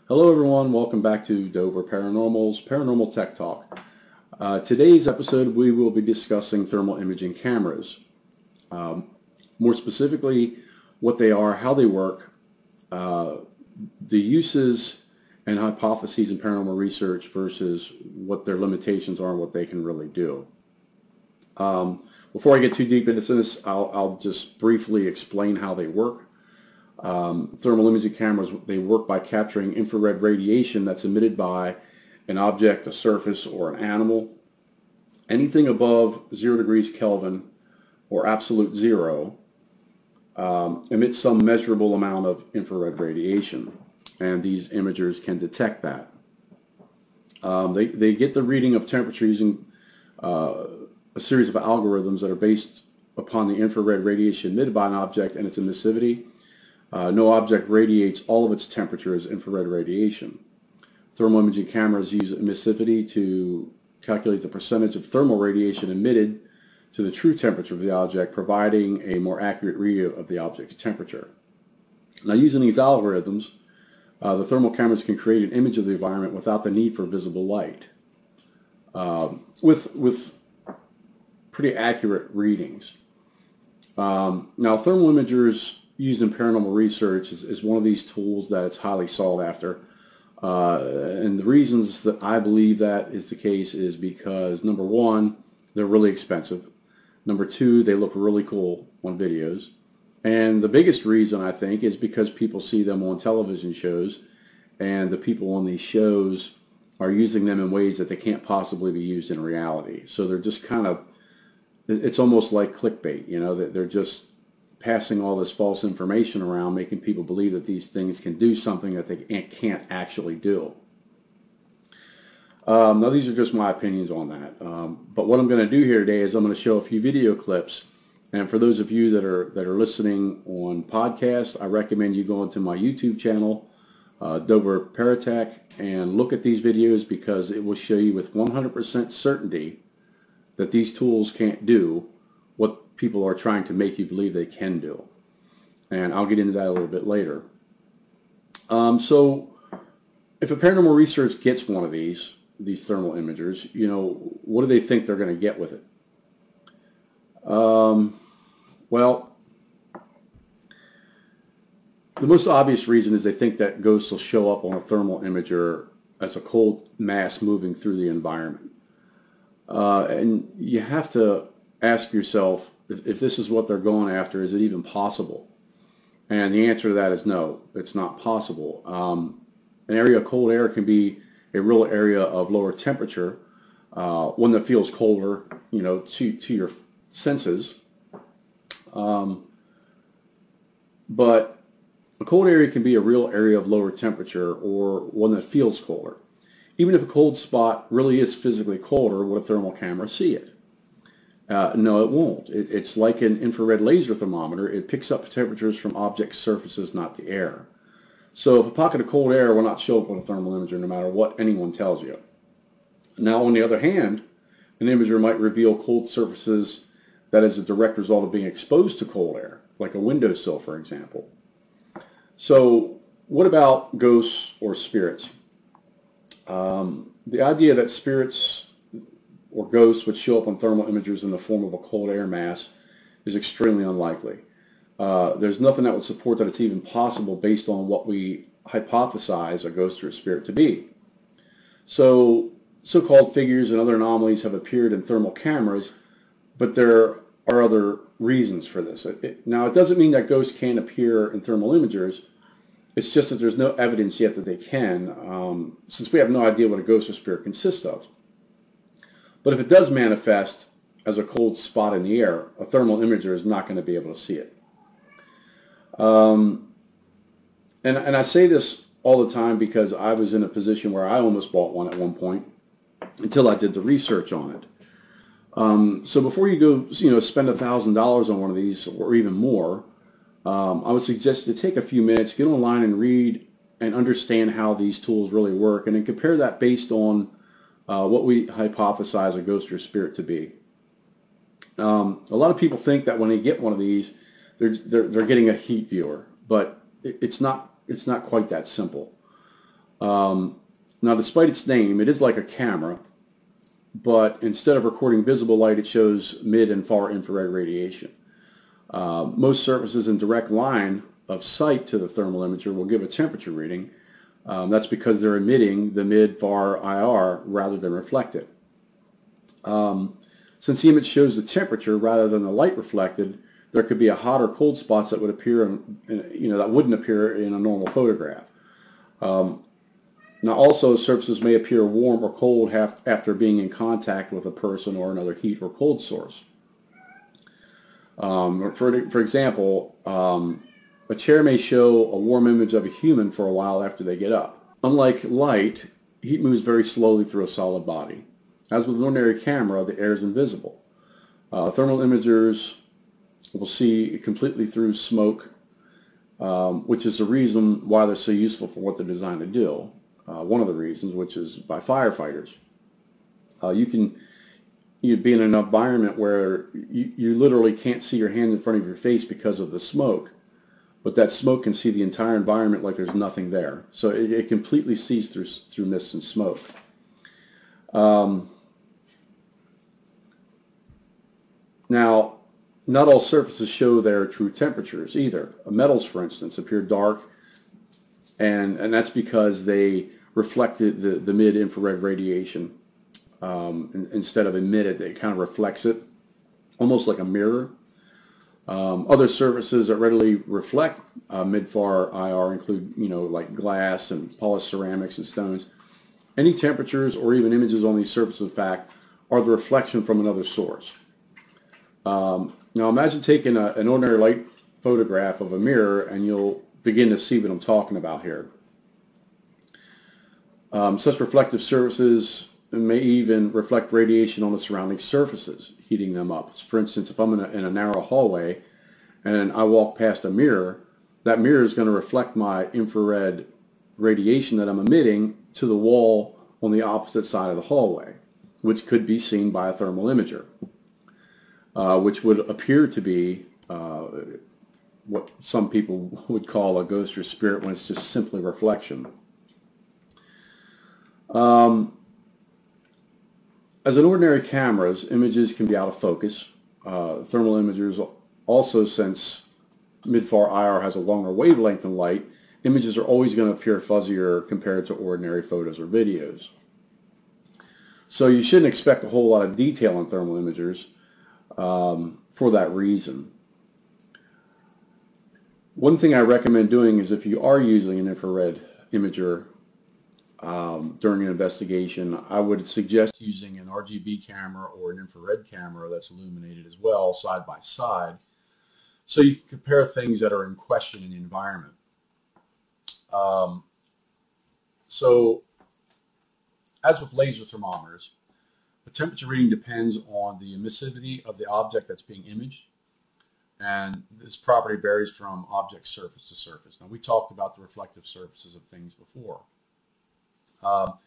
Hello everyone, welcome back to Dover Paranormal's Paranormal Tech Talk. Today's episode we will be discussing thermal imaging cameras. More specifically, what they are, how they work, the uses and hypotheses in paranormal research versus what their limitations are and what they can really do. Before I get too deep into this, I'll just briefly explain how they work. Thermal imaging cameras, they work by capturing infrared radiation that's emitted by an object, a surface, or an animal. Anything above 0 degrees Kelvin or absolute zero emits some measurable amount of infrared radiation, and these imagers can detect that. They get the reading of temperature using a series of algorithms that are based upon the infrared radiation emitted by an object and its emissivity. No object radiates all of its temperature as infrared radiation. Thermal imaging cameras use emissivity to calculate the percentage of thermal radiation emitted to the true temperature of the object, providing a more accurate reading of the object's temperature. Now, using these algorithms, the thermal cameras can create an image of the environment without the need for visible light, with pretty accurate readings. Now, thermal imagers used in paranormal research is one of these tools that it's highly sought after. And the reasons that I believe that is the case is because, number one, they're really expensive. Number two, they look really cool on videos. And the biggest reason, I think, is because people see them on television shows, and the people on these shows are using them in ways that they can't possibly be used in reality. So they're just kind of, it's almost like clickbait, you know, that they're just passing all this false information around, making people believe that these things can do something that they can't actually do. Now, these are just my opinions on that. But what I'm going to do here today is I'm going to show a few video clips. And for those of you that are listening on podcast, I recommend you go into my YouTube channel, Dover Paratech, and look at these videos, because it will show you with 100% certainty that these tools can't do what people are trying to make you believe they can do. And I'll get into that a little bit later. So if a paranormal research gets one of these thermal imagers, you know, what do they think they're going to get with it? Well, the most obvious reason is they think that ghosts will show up on a thermal imager as a cold mass moving through the environment. And you have to ask yourself, if this is what they're going after, is it even possible? And the answer to that is no, it's not possible. An area of cold air can be a real area of lower temperature, one that feels colder, you know, to your senses. But a cold area can be a real area of lower temperature, or one that feels colder. Even if a cold spot really is physically colder, would a thermal camera see it? No, it won't. It's like an infrared laser thermometer. It picks up temperatures from object surfaces, not the air. So if a pocket of cold air will not show up on a thermal imager no matter what anyone tells you. Now, on the other hand, an imager might reveal cold surfaces that is a direct result of being exposed to cold air, like a windowsill, for example. So what about ghosts or spirits? The idea that spirits or ghosts would show up on thermal imagers in the form of a cold air mass is extremely unlikely. There's nothing that would support that it's even possible based on what we hypothesize a ghost or a spirit to be. So, so-called figures and other anomalies have appeared in thermal cameras, but there are other reasons for this. Now, it doesn't mean that ghosts can't appear in thermal imagers. It's just that there's no evidence yet that they can, since we have no idea what a ghost or spirit consists of. But if it does manifest as a cold spot in the air, a thermal imager is not going to be able to see it. And I say this all the time because I was in a position where I almost bought one at one point until I did the research on it. So before you go, you know, spend $1,000 on one of these or even more, I would suggest you take a few minutes, get online and read and understand how these tools really work, and then compare that based on what we hypothesize a ghost or spirit to be. A lot of people think that when they get one of these, they're getting a heat viewer, but it's not quite that simple. Now, despite its name, it is like a camera, but instead of recording visible light, it shows mid and far infrared radiation. Most surfaces in direct line of sight to the thermal imager will give a temperature reading. That's because they're emitting the mid-far IR rather than reflect it. Since the image shows the temperature rather than the light reflected, there could be a hot or cold spots that would appear that wouldn't appear in a normal photograph. Now, also, surfaces may appear warm or cold after being in contact with a person or another heat or cold source. For example, a chair may show a warm image of a human for a while after they get up. Unlike light, heat moves very slowly through a solid body. As with an ordinary camera, the air is invisible. Thermal imagers will see completely through smoke, which is the reason why they're so useful for what they're designed to do. One of the reasons, which is by firefighters. You'd be in an environment where you literally can't see your hand in front of your face because of the smoke, but that smoke can see the entire environment like there's nothing there. So it completely sees through mist and smoke. Now, not all surfaces show their true temperatures either. Metals, for instance, appear dark, and that's because they reflected the mid-infrared radiation. Instead of emitted, it kind of reflects it, almost like a mirror. Other surfaces that readily reflect mid-far IR include, like glass and polished ceramics and stones. Any temperatures or even images on these surfaces, in fact, are the reflection from another source. Now imagine taking an ordinary light photograph of a mirror, and you'll begin to see what I'm talking about here. Such reflective surfaces may even reflect radiation on the surrounding surfaces, heating them up. For instance, if I'm in a narrow hallway and I walk past a mirror, that mirror is going to reflect my infrared radiation that I'm emitting to the wall on the opposite side of the hallway, which could be seen by a thermal imager, which would appear to be what some people would call a ghost or spirit when it's just simply reflection. As in ordinary cameras, images can be out of focus. Thermal imagers also, since mid-far IR has a longer wavelength than light, images are always going to appear fuzzier compared to ordinary photos or videos. So you shouldn't expect a whole lot of detail in thermal imagers for that reason. One thing I recommend doing is if you are using an infrared imager during an investigation, I would suggest using an RGB camera or an infrared camera that's illuminated as well, side by side, so you can compare things that are in question in the environment. So, as with laser thermometers, the temperature reading depends on the emissivity of the object that's being imaged, and this property varies from object surface to surface. Now, we talked about the reflective surfaces of things before. Now,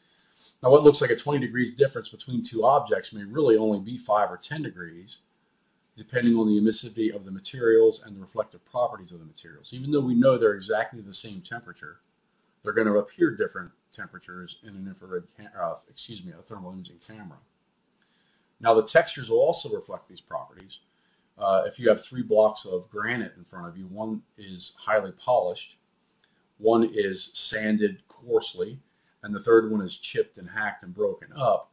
what looks like a 20 degrees difference between two objects may really only be 5 or 10 degrees, depending on the emissivity of the materials and the reflective properties of the materials. Even though we know they're exactly the same temperature, they're going to appear different temperatures in an a thermal imaging camera. Now, the textures will also reflect these properties. If you have 3 blocks of granite in front of you, one is highly polished, one is sanded coarsely, and the third one is chipped and hacked and broken up.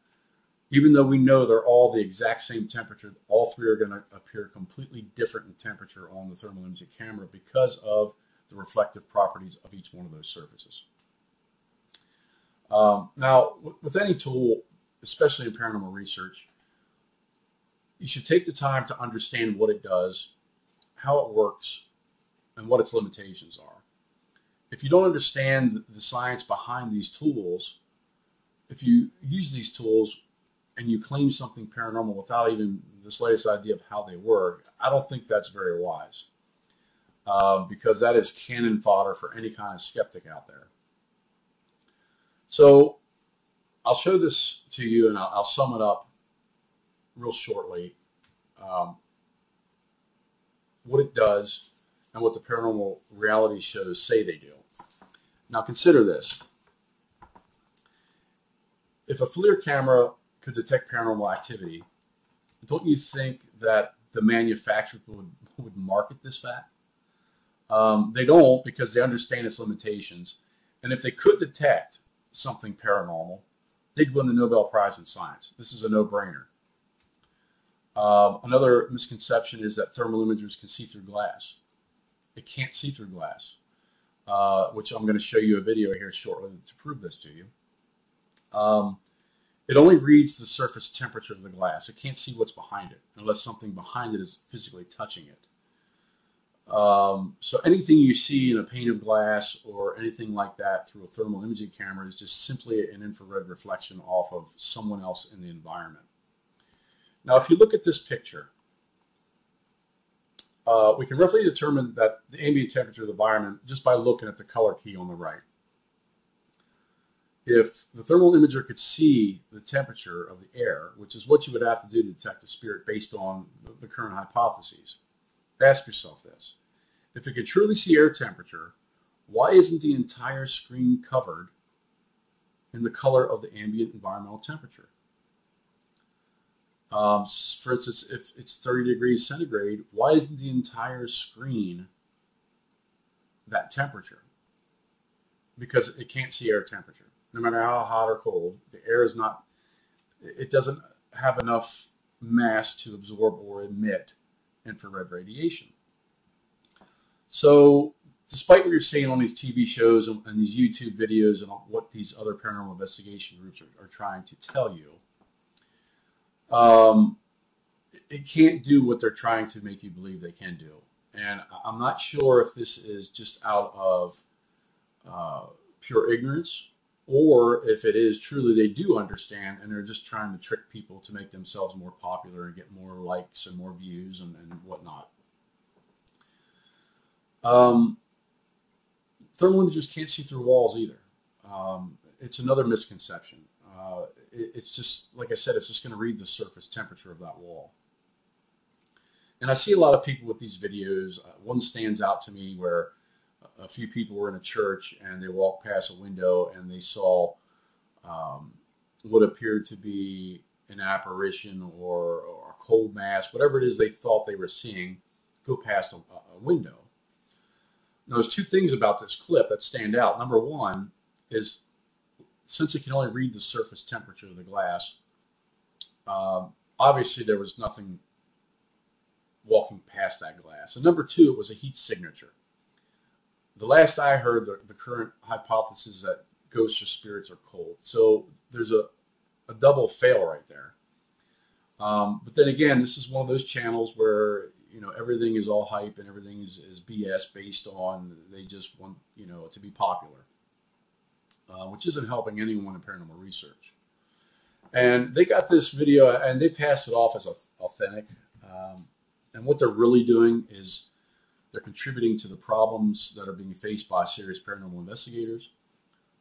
Even though we know they're all the exact same temperature, all 3 are going to appear completely different in temperature on the thermal imaging camera because of the reflective properties of each one of those surfaces. Now, with any tool, especially in paranormal research, you should take the time to understand what it does, how it works, and what its limitations are. If you don't understand the science behind these tools, if you use these tools and you claim something paranormal without even the slightest idea of how they work, I don't think that's very wise, because that is cannon fodder for any kind of skeptic out there. So I'll show this to you, and I'll sum it up real shortly, what it does and what the paranormal reality shows say they do. Now consider this. if a FLIR camera could detect paranormal activity, don't you think that the manufacturer would market this fact? They don't, because they understand its limitations. And if they could detect something paranormal, they'd win the Nobel Prize in Science. This is a no-brainer. Another misconception is that thermal imagers can see through glass. It can't see through glass, which I'm going to show you a video here shortly to prove this to you. It only reads the surface temperature of the glass. It can't see what's behind it unless something behind it is physically touching it. So anything you see in a pane of glass or anything like that through a thermal imaging camera is just simply an infrared reflection off of someone else in the environment. Now, if you look at this picture, we can roughly determine that the ambient temperature of the environment just by looking at the color key on the right. If the thermal imager could see the temperature of the air, which is what you would have to do to detect a spirit based on the current hypotheses, ask yourself this. If it could truly see air temperature, why isn't the entire screen covered in the color of the ambient environmental temperature? For instance, if it's 30 degrees centigrade, why isn't the entire screen that temperature? Because it can't see air temperature. No matter how hot or cold, the air is not, it doesn't have enough mass to absorb or emit infrared radiation. So despite what you're seeing on these TV shows and these YouTube videos and what these other paranormal investigation groups are trying to tell you, it can't do what they're trying to make you believe they can do. And I'm not sure if this is just out of pure ignorance, or if it is truly they do understand and they're just trying to trick people to make themselves more popular and get more likes and more views and whatnot. Thermal imagers can't see through walls either. It's another misconception. It's just, like I said, it's just going to read the surface temperature of that wall. And I see a lot of people with these videos. One stands out to me where a few people were in a church and they walked past a window and they saw what appeared to be an apparition or a cold mass, whatever it is they thought they were seeing, go past a window. Now, there's two things about this clip that stand out. Number one is, since it can only read the surface temperature of the glass, obviously there was nothing walking past that glass. And number two, it was a heat signature. The last I heard, the current hypothesis is that ghosts or spirits are cold. So there's a double fail right there. But then again, this is one of those channels where, you know, everything is all hype and everything is BS based on they just want, you know, to be popular, which isn't helping anyone in paranormal research. And they got this video and they passed it off as authentic. And what they're really doing is they're contributing to the problems that are being faced by serious paranormal investigators,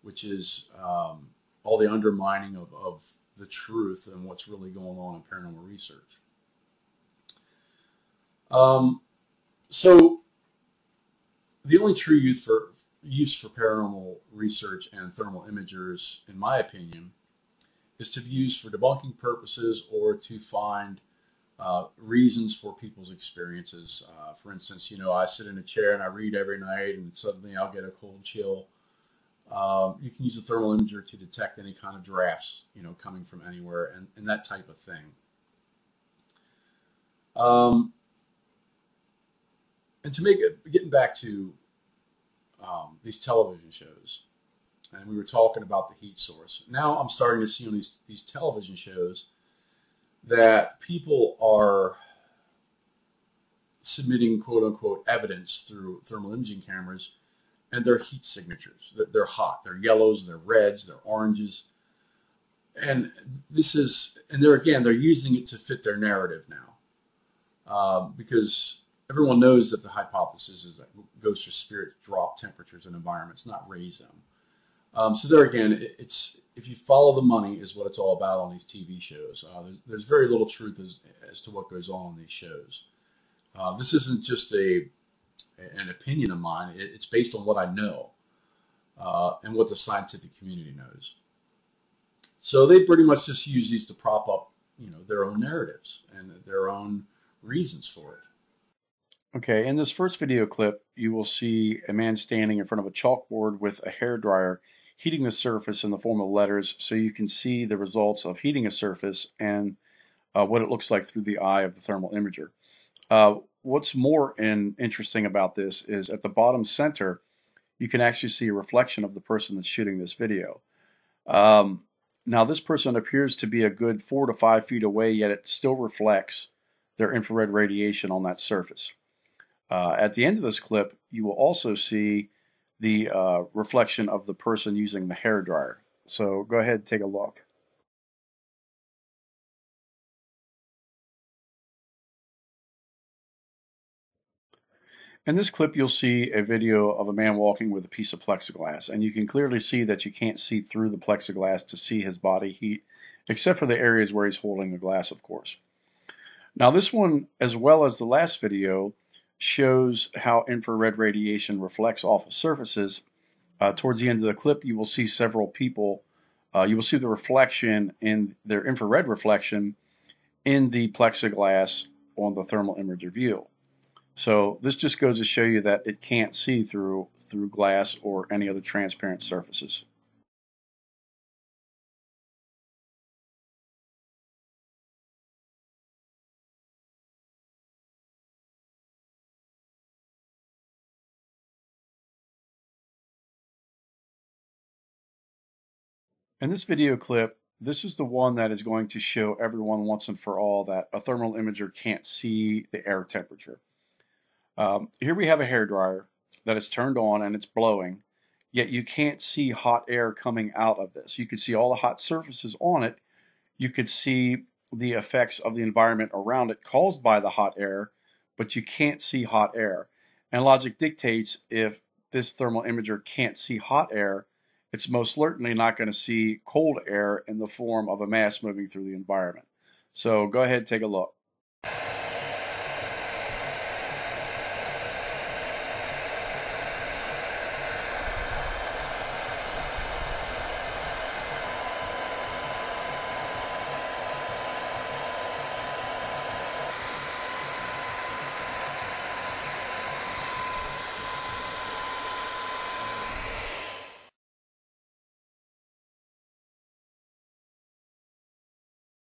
which is all the undermining of the truth and what's really going on in paranormal research. So the only true use for paranormal research and thermal imagers, in my opinion, is to be used for debunking purposes or to find reasons for people's experiences. For instance, you know, I sit in a chair and I read every night and suddenly I'll get a cold chill. You can use a thermal imager to detect any kind of drafts, you know, coming from anywhere and that type of thing. And to make it, getting back to these television shows, and we were talking about the heat source. Now I'm starting to see on these television shows that people are submitting quote-unquote evidence through thermal imaging cameras, and they're heat signatures. They're hot. They're yellows, they're reds, they're oranges. And this is, and they're using it to fit their narrative now. Because everyone knows that the hypothesis is that ghosts or spirits drop temperatures in environments, not raise them. So there again, it's, if you follow the money is what it's all about on these TV shows. There's very little truth as to what goes on these shows. This isn't just an opinion of mine. It's based on what I know and what the scientific community knows. So they pretty much just use these to prop up, their own narratives and their own reasons for it. Okay, in this first video clip, you will see a man standing in front of a chalkboard with a hairdryer heating the surface in the form of letters, so you can see the results of heating a surface and what it looks like through the eye of the thermal imager. What's more interesting about this is at the bottom center, you can actually see a reflection of the person that's shooting this video. Now this person appears to be a good 4 to 5 feet away, yet it still reflects their infrared radiation on that surface. At the end of this clip, you will also see the reflection of the person using the hairdryer. So go ahead and take a look. In this clip, you'll see a video of a man walking with a piece of plexiglass, and you can clearly see that you can't see through the plexiglass to see his body heat, except for the areas where he's holding the glass, of course. Now this one, as well as the last video, shows how infrared radiation reflects off of surfaces. Towards the end of the clip, you will see several people. You will see the reflection in their infrared reflection in the plexiglass on the thermal imager view. So this just goes to show you that it can't see through glass or any other transparent surfaces. In this video clip, this is the one that is going to show everyone once and for all that a thermal imager can't see the air temperature. Here we have a hairdryer that is turned on and it's blowing, yet you can't see hot air coming out of this. You can see all the hot surfaces on it. You could see the effects of the environment around it caused by the hot air, but you can't see hot air. And logic dictates if this thermal imager can't see hot air, it's most certainly not going to see cold air in the form of a mass moving through the environment. So go ahead and take a look.